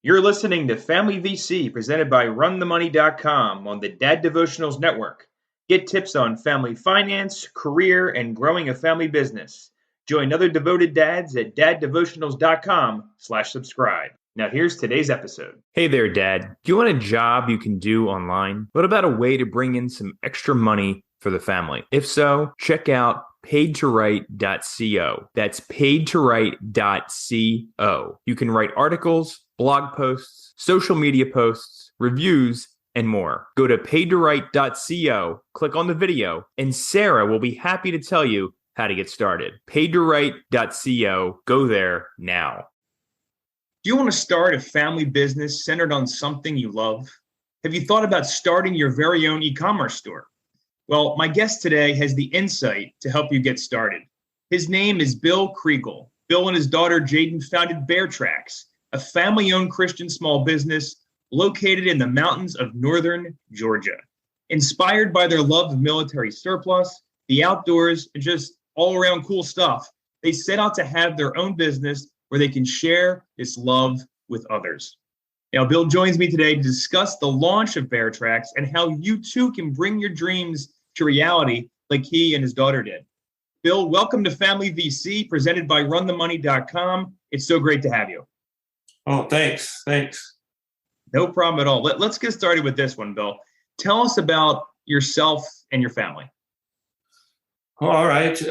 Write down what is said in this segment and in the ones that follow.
You're listening to Family VC presented by RunTheMoney.com on the Dad Devotionals Network. Get tips on family finance, career, and growing a family business. Join other devoted dads at daddevotionals.com/subscribe. Now here's today's episode. Hey there, Dad. Do you want a job you can do online? What about a way to bring in some extra money for the family? If so, check out paidtowrite.co. That's paidtowrite.co. You can write articles, blog posts, social media posts, reviews, and more. Go to paidtowrite.co, click on the video, and Sarah will be happy to tell you how to get started. paidtowrite.co. Go there now. Do you want to start a family business centered on something you love? Have you thought about starting your very own e-commerce store? Well, my guest today has the insight to help you get started. His name is Bill Kregel. Bill and his daughter Jaden founded BEAR TRAX, a family-owned Christian small business located in the mountains of northern Georgia. Inspired by their love of military surplus, the outdoors, and just all-around cool stuff, they set out to have their own business where they can share this love with others. Now, Bill joins me today to discuss the launch of BEAR TRAX and how you too can bring your dreams to reality like he and his daughter did. Bill, welcome to Family VC, presented by RunTheMoney.com. It's so great to have you. Oh, thanks. No problem at all. Let's get started with this one, Bill. Tell us about yourself and your family. All right.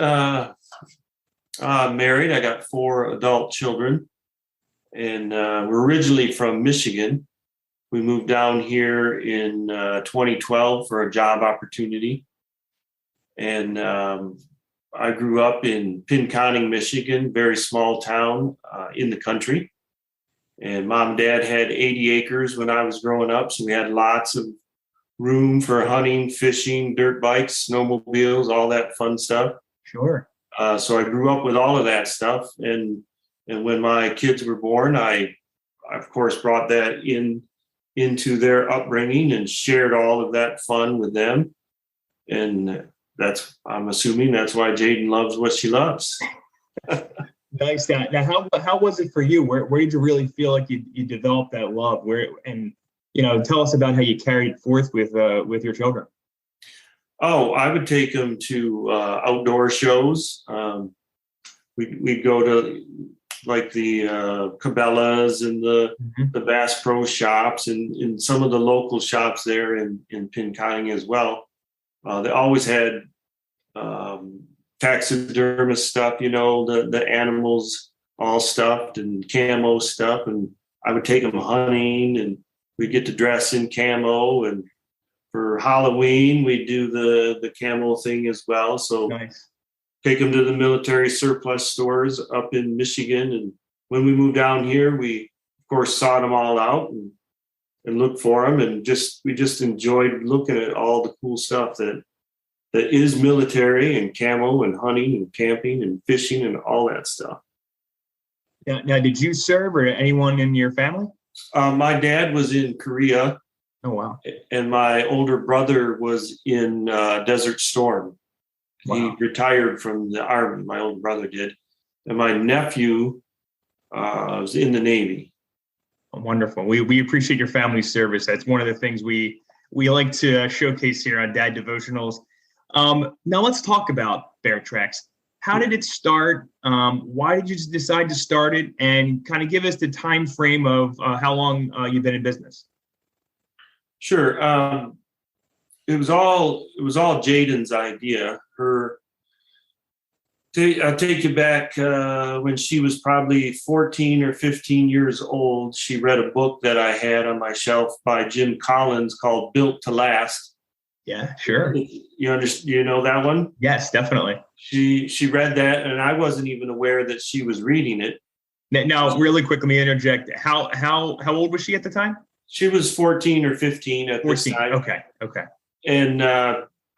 I'm married. I got 4 adult children, and we're originally from Michigan. We moved down here in 2012 for a job opportunity. And I grew up in Pinconning, Michigan, very small town in the country. And mom and dad had 80 acres when I was growing up. So we had lots of room for hunting, fishing, dirt bikes, snowmobiles, all that fun stuff. Sure. So I grew up with all of that stuff. And when my kids were born, I of course, brought that into their upbringing and shared all of that fun with them. And I'm assuming that's why Jaden loves what she loves. Nice. Now, how was it for you? Where did you really feel like you developed that love? Tell us about how you carried it forth with your children. Oh, I would take them to outdoor shows. We'd go to like the Cabela's and the Bass Pro shops and some of the local shops there in Pinconning as well. They always had taxidermist stuff, the animals all stuffed and camo stuff. And I would take them hunting and we'd get to dress in camo. And for Halloween, we'd do the camo thing as well. So nice. Take them to the military surplus stores up in Michigan. And when we moved down here, we, of course, sought them all out and looked for them. And we just enjoyed looking at all the cool stuff that is military and camo and hunting and camping and fishing and all that stuff. Now, did you serve or anyone in your family? My dad was in Korea. Oh, wow. And my older brother was in Desert Storm. Wow. He retired from the Army, my older brother did. And my nephew was in the Navy. Wonderful. We appreciate your family service. That's one of the things we like to showcase here on Dad Devotionals. Now let's talk about BEAR TRAX. How did it start? Why did you decide to start it? And kind of give us the time frame of how long you've been in business. Sure. It was all Jaden's idea. I'll take you back when she was probably 14 or 15 years old. She read a book that I had on my shelf by Jim Collins called Built to Last. Yeah, sure. You know that one? Yes, definitely. She read that, and I wasn't even aware that she was reading it. Now, really quick, let me interject. How old was she at the time? She was 14 or 15 at this time. Okay. And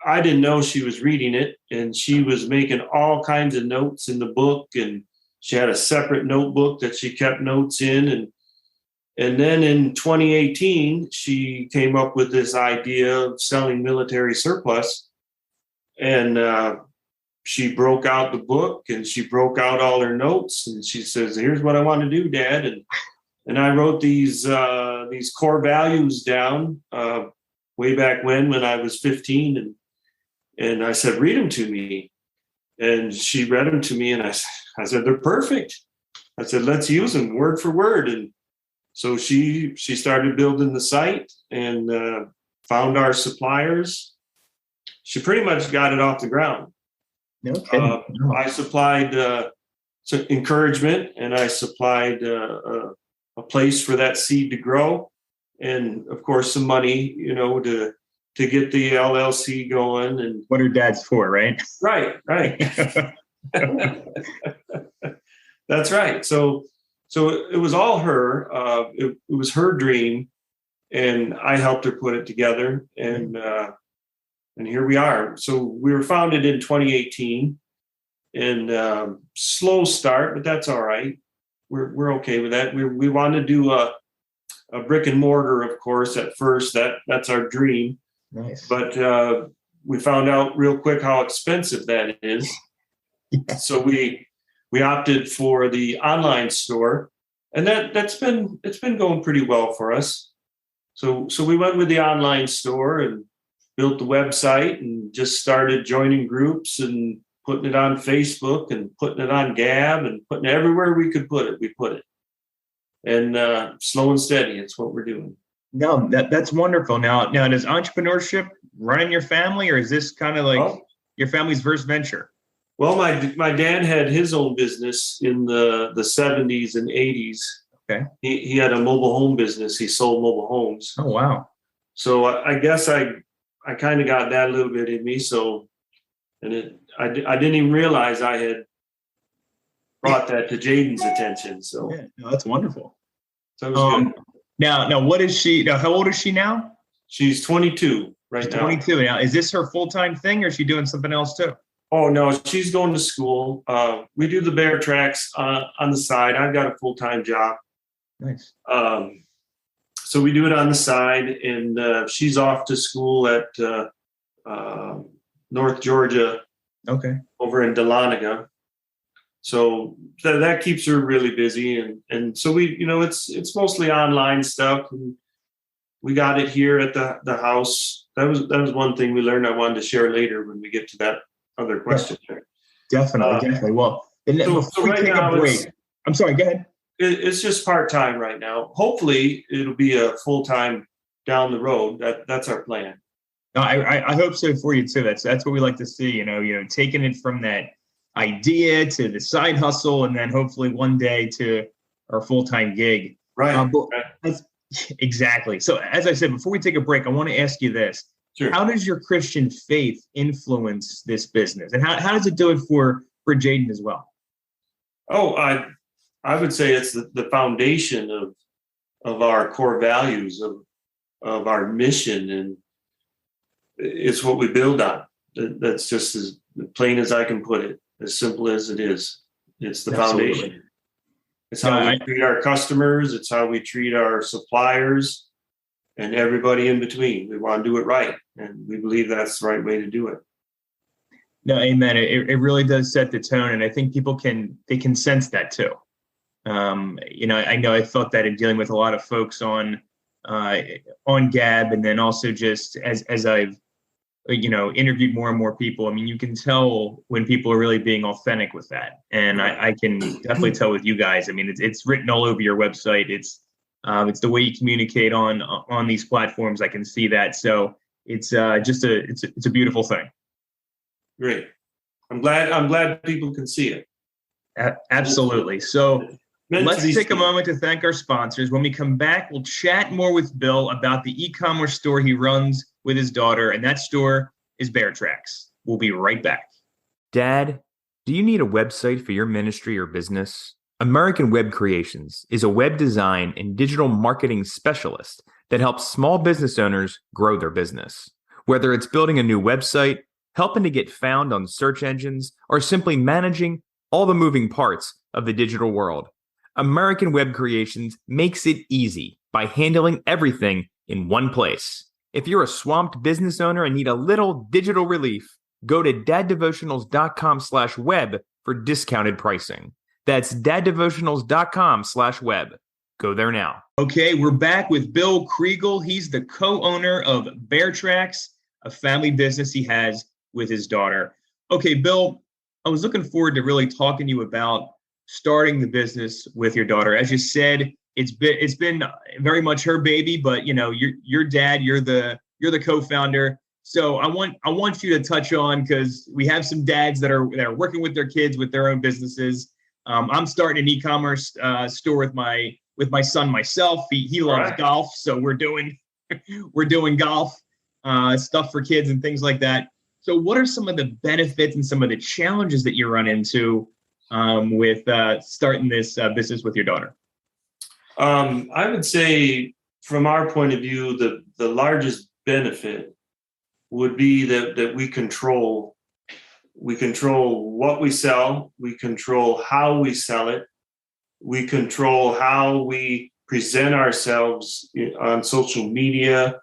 I didn't know she was reading it, and she was making all kinds of notes in the book, and she had a separate notebook that she kept notes in, and then in 2018 she came up with this idea of selling military surplus, and she broke out the book and she broke out all her notes, and she says, "Here's what I want to do, Dad." And I wrote these core values down way back when I was 15, and I said, read them to me. And she read them to me, and I said, they're perfect. I said, let's use them word for word. And so she started building the site and found our suppliers. She pretty much got it off the ground. No kidding. I supplied encouragement, and I supplied a place for that seed to grow, and of course some money, to get the LLC going. And what are dads for, right? Right. That's right. So it was all her. It was her dream, and I helped her put it together. And here we are. So we were founded in 2018, and slow start, but that's all right. We're okay with that. We want to do a brick and mortar, of course, at first. That's our dream. Nice. But we found out real quick how expensive that is. Yeah. So we opted for the online store, and it's been going pretty well for us. So we went with the online store and built the website and just started joining groups and putting it on Facebook and putting it on Gab and putting it everywhere we could put it. We put it, and slow and steady. It's what we're doing. No, that's wonderful. Now, does entrepreneurship run in your family, or is this kind of like your family's first venture? Well, my dad had his own business in the 70s and 80s. Okay. He had a mobile home business. He sold mobile homes. Oh, wow. So I guess I kind of got that a little bit in me. So, and I didn't even realize I had brought that to Jaden's attention. So yeah, no, that's wonderful. So it was good. Now, what is she? Now, how old is she now? She's 22 right now. 22 now. Is this her full-time thing, or is she doing something else too? Oh, no, she's going to school. We do the BEAR TRAX on the side. I've got a full-time job. Nice. So we do it on the side, and she's off to school at North Georgia. Okay. Over in Dahlonega. So that keeps her really busy, and so we, it's mostly online stuff. And we got it here at the house. That was one thing we learned. I wanted to share later when we get to that other question. Definitely. Well, before we take a break, I'm sorry. Go ahead. It's just part-time right now. Hopefully, it'll be a full-time down the road. That's our plan. No, I hope so for you too. That's what we like to see. Taking it from that idea to the side hustle, and then hopefully one day to our full-time gig. Right. Exactly. So as I said, before we take a break, I want to ask you this. Sure. How does your Christian faith influence this business? And how does it do it for Jaden as well? Oh, I would say it's the foundation of our core values, of our mission, and it's what we build on. That's just as plain as I can put it, as simple as it is. It's the foundation. It's how we treat our customers. It's how we treat our suppliers and everybody in between. We want to do it right, and we believe that's the right way to do it. No, amen. It really does set the tone, and I think people can sense that too. I know I felt that in dealing with a lot of folks on Gab, and then also just as I've interviewed more and more people. I mean, you can tell when people are really being authentic with that, and I can definitely tell with you guys. I mean, it's written all over your website. It's the way you communicate on these platforms. I can see that, so it's a beautiful thing. Great. I'm glad people can see it. Absolutely. So let's take a moment to thank our sponsors. When we come back, we'll chat more with Bill about the e-commerce store he runs with his daughter, and that store is BEAR TRAX. We'll be right back. Dad, do you need a website for your ministry or business? American Web Creations is a web design and digital marketing specialist that helps small business owners grow their business. Whether it's building a new website, helping to get found on search engines, or simply managing all the moving parts of the digital world, American Web Creations makes it easy by handling everything in one place. If you're a swamped business owner and need a little digital relief, go to daddevotionals.com/web for discounted pricing. That's daddevotionals.com/web. Go there now. Okay, we're back with Bill Kregel. He's the co-owner of BEAR TRAX, a family business he has with his daughter. Okay, Bill, I was looking forward to really talking to you about starting the business with your daughter. As you said, it's been very much her baby, but your dad, you're the co-founder. So I want you to touch on, because we have some dads that are working with their kids with their own businesses. I'm starting an e-commerce store with my son myself. He loves golf, so we're doing golf stuff for kids and things like that. So what are some of the benefits and some of the challenges that you run into with starting this business with your daughter? I would say, from our point of view, the largest benefit would be that we control what we sell, we control how we sell it, we control how we present ourselves on social media,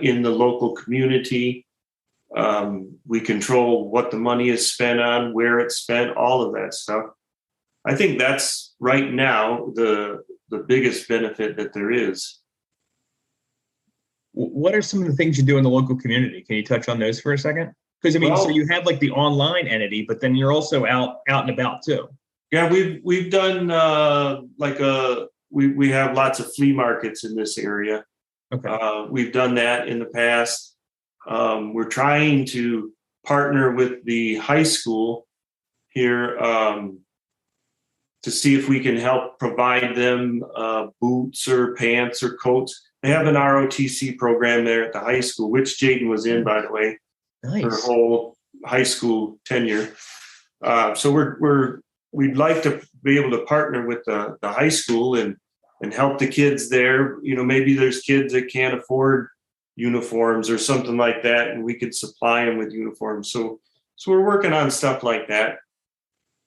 in the local community. We control what the money is spent on, where it's spent, all of that stuff. I think that's right now the biggest benefit that there is. What are some of the things you do in the local community? Can you touch on those for a second? Because so you have like the online entity, but then you're also out and about too. Yeah, we've done we have lots of flea markets in this area. Okay. We've done that in the past. We're trying to partner with the high school here to see if we can help provide them boots or pants or coats. They have an ROTC program there at the high school, which Jaden was in, by the way, Nice. her whole high school tenure. So we'd like to be able to partner with the high school and help the kids there. Maybe there's kids that can't afford uniforms or something like that, and we could supply them with uniforms. So we're working on stuff like that.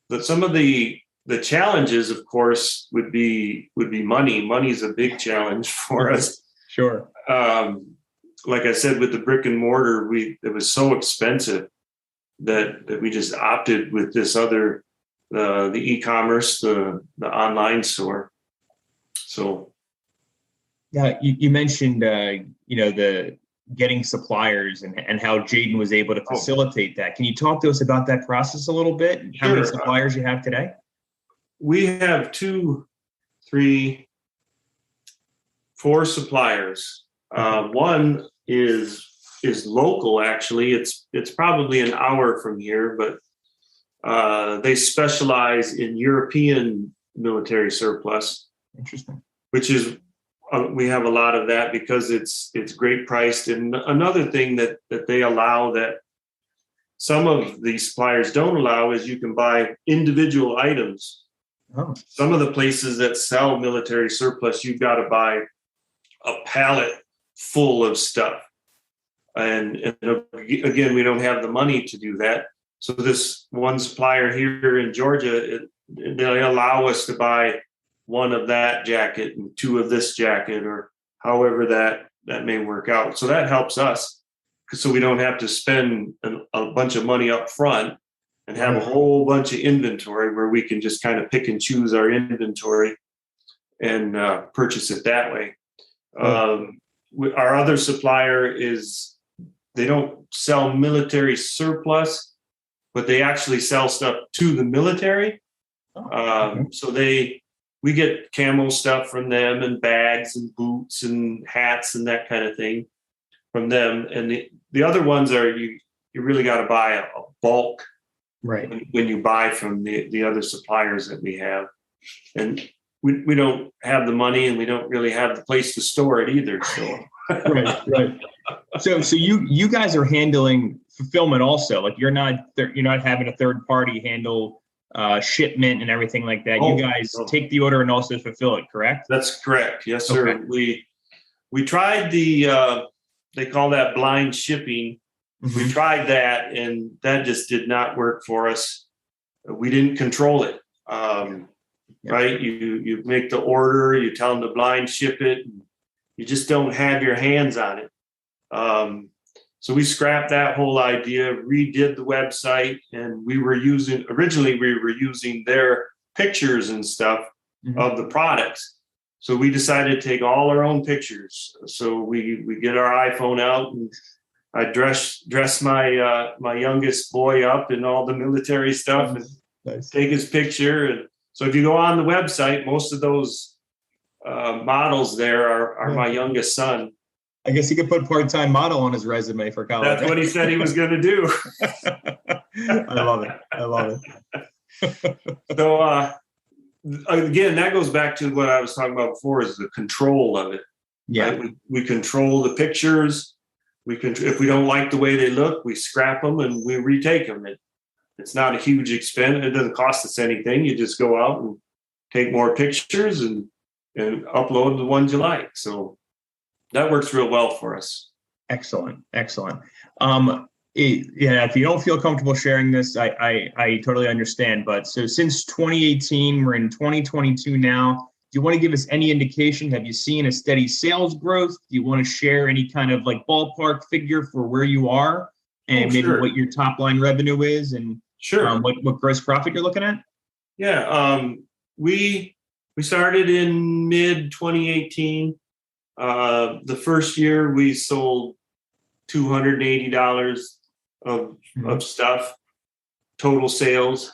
But some of the challenges, of course, would be money. Money's a big challenge for us. Sure. Like I said, with the brick and mortar, it was so expensive that we just opted with this other, the e-commerce, the online store. So, yeah, you mentioned the getting suppliers and how Jaden was able to facilitate that. Can you talk to us about that process a little bit? And how many suppliers you have today? We have 4 suppliers. One is local, actually. It's probably an hour from here, but they specialize in European military surplus. Interesting. Which is we have a lot of that because it's great priced. And another thing that they allow that some of these suppliers don't allow is you can buy individual items. Oh. Some of the places that sell military surplus, you've got to buy a pallet full of stuff. And again, we don't have the money to do that. So this one supplier here in Georgia, they allow us to buy 1 of that jacket and 2 of this jacket, or however that may work out. So that helps us, so we don't have to spend a bunch of money up front and have a whole bunch of inventory, where we can just kind of pick and choose our inventory and purchase it that way. Our other supplier they don't sell military surplus, but they actually sell stuff to the military. So we get camo stuff from them, and bags and boots and hats and that kind of thing from them. And the other ones are you really got to buy a bulk, right, when you buy from the other suppliers that we have. And we don't have the money, and we don't really have the place to store it either. So right. So you guys are handling fulfillment also. Like you're not having a third party handle shipment and everything like that. You guys take the order and also fulfill it, correct? That's correct. Yes, sir. Okay. We tried they call that blind shipping. Mm-hmm. We tried that, and that just did not work for us. We didn't control it. Right? You make the order, you tell them to blind ship it, and you just don't have your hands on it. So we scrapped that whole idea, redid the website, and originally we were using their pictures and stuff of the products. So we decided to take all our own pictures. So we get our iPhone out, and I dress my my youngest boy up in all the military stuff and take his picture. And so if you go on the website, most of those models there are my youngest son. I guess he could put part-time model on his resume for college. That's what he said he was going to do. I love it. So again, that goes back to what I was talking about before, is the control of it. Yeah. Right? We control the pictures. If we don't like the way they look, we scrap them and we retake them. It's not a huge expense. It doesn't cost us anything. You just go out and take more pictures and upload the ones you like. So that works real well for us. Excellent. If you don't feel comfortable sharing this, I totally understand. But so since 2018, we're in 2022 now. Do you want to give us any indication? Have you seen a steady sales growth? Do you want to share any kind of like ballpark figure for where you are and maybe what your top line revenue is and what gross profit you're looking at? Yeah. We started in mid 2018. The first year we sold $280 of stuff, total sales.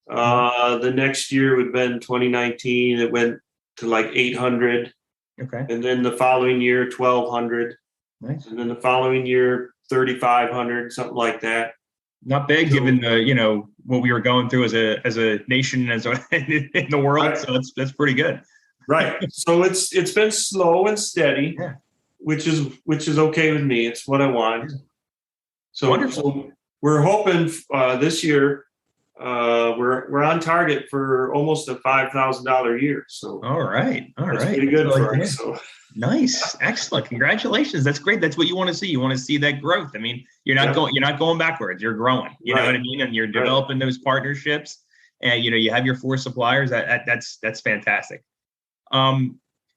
The next year would have been 2019. It went to like 800. Okay. And then the following year, 1,200. Nice. And then the following year, 3,500, something like that. Not big, given the what we were going through as a nation, in the world. Right. So that's pretty good. Right. So it's been slow and steady, which is okay with me. It's what I want. So wonderful. So we're hoping this year we're on target for almost a $5,000 a year. So all right, that's pretty good for us. So nice, excellent, congratulations. That's great. That's what you want to see. You want to see that growth. I mean, you're not going backwards. You're growing. You know what I mean? And you're developing those partnerships. And you have your 4 suppliers. That's fantastic.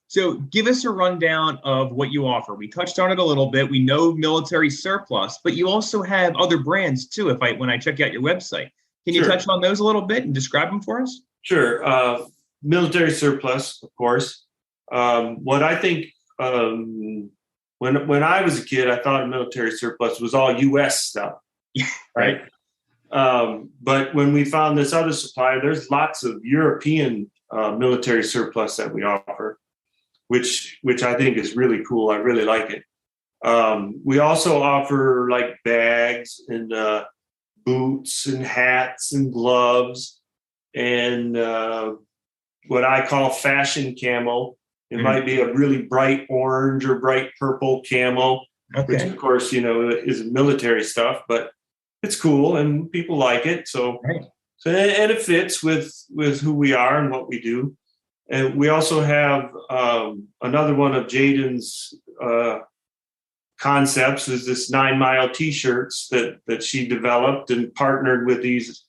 So give us a rundown of what you offer. We touched on it a little bit. We know military surplus, but you also have other brands too. When I check out your website, can you touch on those a little bit and describe them for us? Sure. Military surplus, of course. What I think, when I was a kid, I thought military surplus was all U.S. stuff, right? But when we found this other supplier, there's lots of European military surplus that we offer, which I think is really cool. I really like it. We also offer like bags and boots and hats and gloves and what I call fashion camo. It might be a really bright orange or bright purple camo, which of course, is military stuff, but it's cool and people like it. So and it fits with who we are and what we do. And we also have another one of Jaden's concepts is this 9 Mile t-shirts that she developed and partnered with these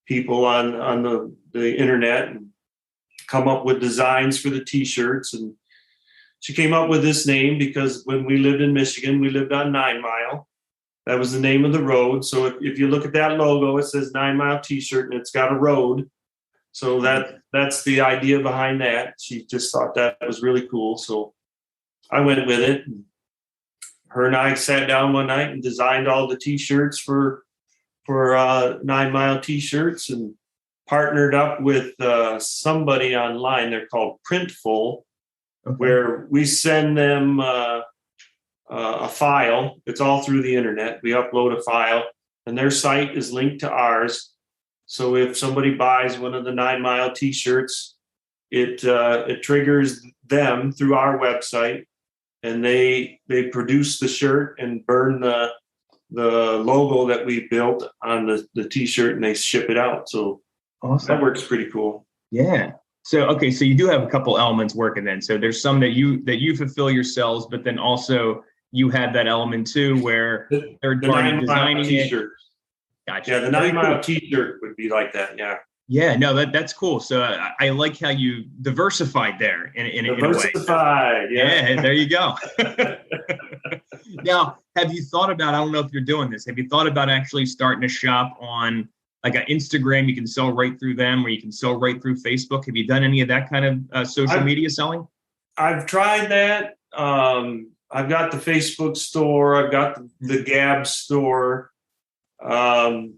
people on the internet and come up with designs for the t-shirts. And she came up with this name because when we lived in Michigan, we lived on 9 Mile. That was the name of the road. So if you look at that logo, it says 9 Mile t-shirt and it's got a road. So that's the idea behind that. She just thought that was really cool. So I went with it. Her and I sat down one night and designed all the t-shirts for 9 Mile t-shirts and partnered up with somebody online. They're called Printful, where we send them a file. It's all through the internet. We upload a file and their site is linked to ours. So if somebody buys one of the 9 Mile t-shirts, it triggers them through our website, and they produce the shirt and burn the logo that we built on the t-shirt, and they ship it out. So that works pretty cool. Yeah. So so you do have a couple elements working then. So there's some that you fulfill yourselves, but then also you have that element too where third party designing t-shirt. Gotcha. Yeah, the 9 Mile t-shirt would be like that. Yeah. Yeah, no, that's cool. So I like how you diversified there in a way. Diversified, yeah, there you go. Now, have you thought about, I don't know if you're doing this, have you thought about actually starting a shop on like an Instagram? You can sell right through them, or you can sell right through Facebook. Have you done any of that kind of social media selling? I've tried that. I've got the Facebook store. I've got the Gab store. I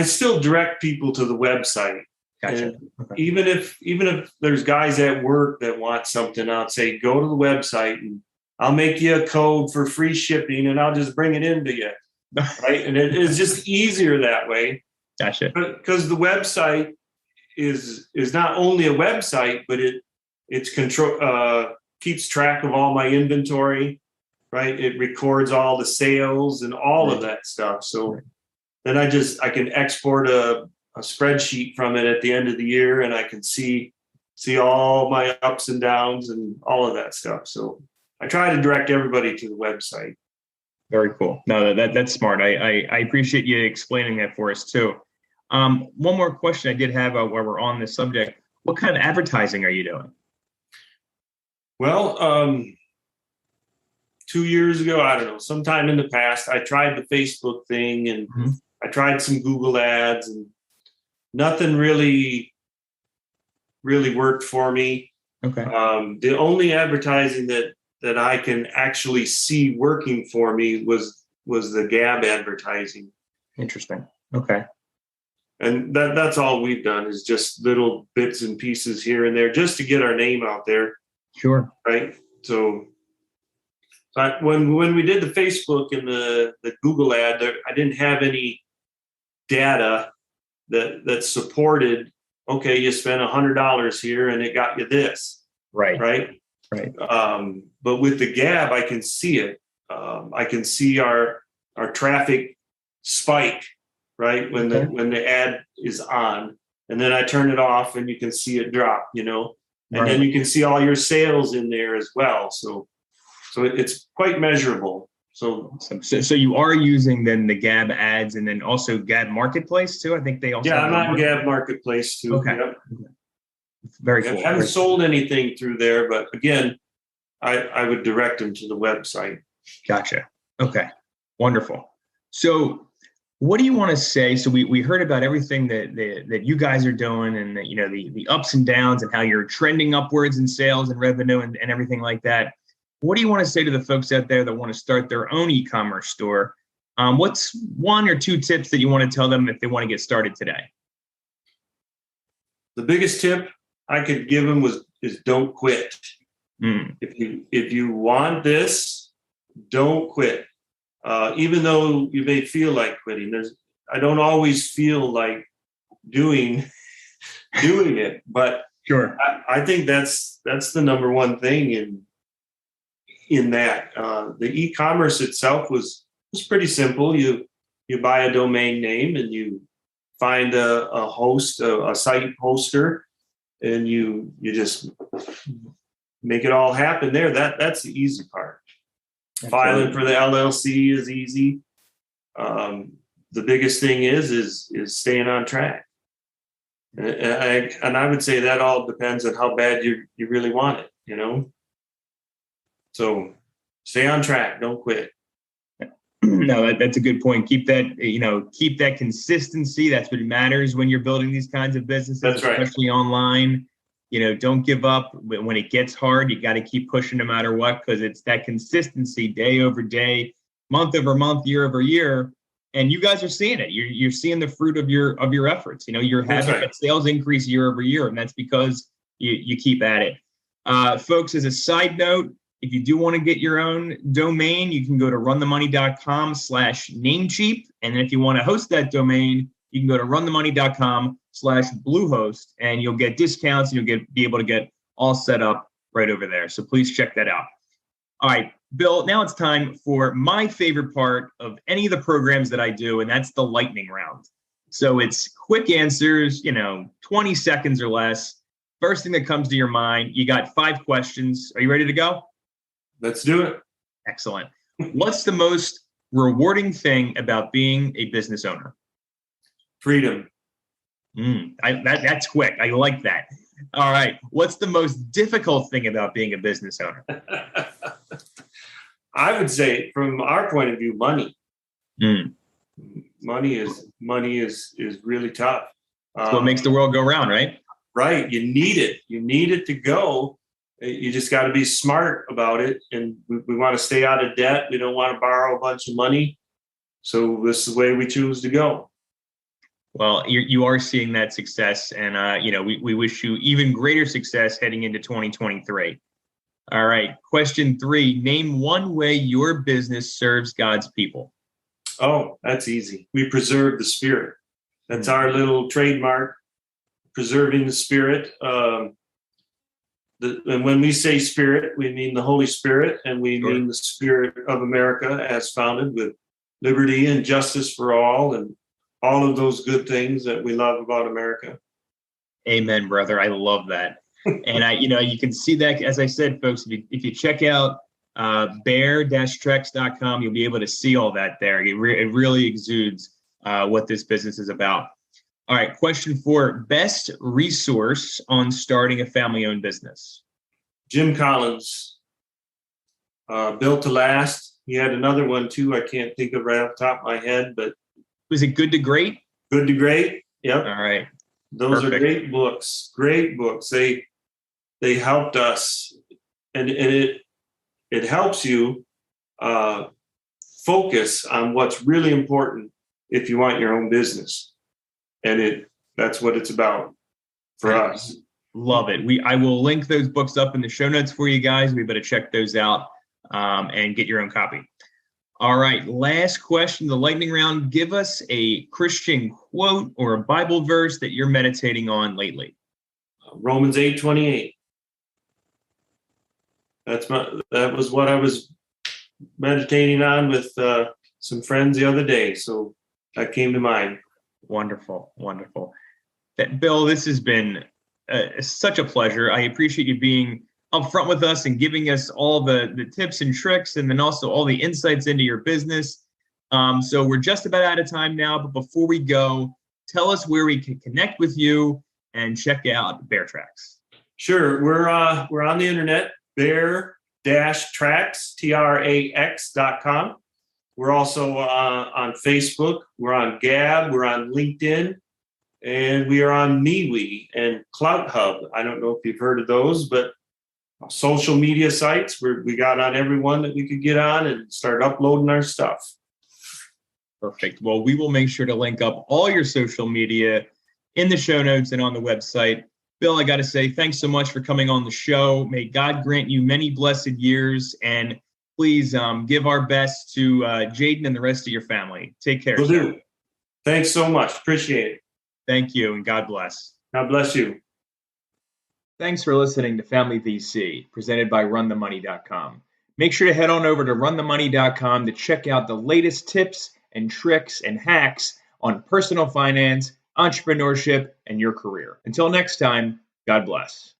still direct people to the website. Gotcha. Okay. Even if there's guys at work that want something, I'll say, go to the website and I'll make you a code for free shipping and I'll just bring it into you. Right. And it is just easier that way. Gotcha. Because the website is not only a website, but it's control, keeps track of all my inventory, right? It records all the sales and all of that stuff. So then I can export a spreadsheet from it at the end of the year, and I can see all my ups and downs and all of that stuff. So I try to direct everybody to the website. Very cool. No, that's smart. I appreciate you explaining that for us too. One more question I did have while we're on this subject. What kind of advertising are you doing? Well, 2 years ago, I don't know, sometime in the past, I tried the Facebook thing and I tried some Google ads and nothing really worked for me. Okay. The only advertising that I can actually see working for me was the Gab advertising. Interesting. Okay. And that's all we've done is just little bits and pieces here and there just to get our name out there. Sure. Right. So when we did the Facebook and the Google ad, I didn't have any data that supported, okay, you spent $100 here and it got you this. Right. Right. Right. But with the Gab, I can see it. I can see our traffic spike, right? When the ad is on, and then I turn it off and you can see it drop, and then you can see all your sales in there as well. So it's quite measurable. So you are using then the Gab ads and then also Gab Marketplace too. I think they also. Yeah, I'm on Gab Marketplace too. Okay. Yep. Very cool. I haven't sold anything through there, but again, I would direct them to the website. Gotcha. Okay. Wonderful. So what do you want to say? So we heard about everything that you guys are doing and that, the ups and downs and how you're trending upwards in sales and revenue and everything like that. What do you want to say to the folks out there that want to start their own e-commerce store? What's 1 or 2 tips that you want to tell them if they want to get started today? The biggest tip I could give them is don't quit. If you want this, don't quit. Even though you may feel like quitting, I don't always feel like doing it, but sure. I think that's the number one thing in that. The e-commerce itself was pretty simple. You buy a domain name and you find a host, a site hoster, and you just make it all happen there. That's the easy part. Absolutely. Filing for the LLC is easy. The biggest thing is staying on track. And I would say that all depends on how bad you really want it, So stay on track. Don't quit. No, that's a good point. Keep that consistency. That's what matters when you're building these kinds of businesses, that's right. Especially online. Don't give up when it gets hard. You got to keep pushing no matter what, because it's that consistency day over day, month over month, year over year. And you guys are seeing it. You're seeing the fruit of your efforts. You're having a sales increase year over year, and that's because you keep at it. Folks, as a side note, if you do want to get your own domain, you can go to runthemoney.com/namecheap. And then if you want to host that domain, you can go to runthemoney.com/Bluehost, and you'll get discounts and you'll be able to get all set up right over there. So please check that out. All right, Bill, now it's time for my favorite part of any of the programs that I do, and that's the lightning round. So it's quick answers, 20 seconds or less. First thing that comes to your mind, you got 5 questions. Are you ready to go? Let's do it. Excellent. What's the most rewarding thing about being a business owner? Freedom. That's quick. I like that. All right. What's the most difficult thing about being a business owner? I would say, from our point of view, money. Money is really tough. That's what makes the world go round, right? Right. You need it. You need it to go. You just got to be smart about it. And we want to stay out of debt. We don't want to borrow a bunch of money. So this is the way we choose to go. Well, you are seeing that success, and we wish you even greater success heading into 2023. All right, question 3: name one way your business serves God's people. Oh, that's easy. We preserve the spirit. That's our little trademark, preserving the spirit. And when we say spirit, we mean the Holy Spirit, and we mean the spirit of America as founded with liberty and justice for all, and all of those good things that we love about America. Amen, brother. I love that. And you can see that, as I said, folks, if you check out BEAR-TRAX.com, you'll be able to see all that there. It really exudes what this business is about. All right, question 4: best resource on starting a family-owned business. Jim Collins, Built to Last. He had another one too. I can't think of right off the top of my head, but was it Good to Great? Good to Great. Yep. All right. Those Perfect. Are great books. Great books. They helped us, and it helps you focus on what's really important if you want your own business, and that's what it's about for us. Love it. I will link those books up in the show notes for you guys. We better check those out and get your own copy. All right, last question, the lightning round. Give us a Christian quote or a Bible verse that you're meditating on lately. Romans 8:28. That was what I was meditating on with some friends the other day, so that came to mind. Wonderful. Bill, this has been such a pleasure. I appreciate you being upfront with us and giving us all the tips and tricks, and then also all the insights into your business. So we're just about out of time now, but before we go, tell us where we can connect with you and check out BEAR TRAX. Sure. We're on the internet, BEAR-TRAX, TRAX.com. We're also on Facebook. We're on Gab. We're on LinkedIn. And we are on MeWe and CloutHub. I don't know if you've heard of those, but social media sites, we got on every one that we could get on and start uploading our stuff. Perfect. Well, we will make sure to link up all your social media in the show notes and on the website. Bill, I got to say, thanks so much for coming on the show. May God grant you many blessed years, and please give our best to Jaden and the rest of your family. Take care. Will do. Thanks so much. Appreciate it. Thank you, and God bless. God bless you. Thanks for listening to Family VC, presented by RunTheMoney.com. Make sure to head on over to RunTheMoney.com to check out the latest tips and tricks and hacks on personal finance, entrepreneurship, and your career. Until next time, God bless.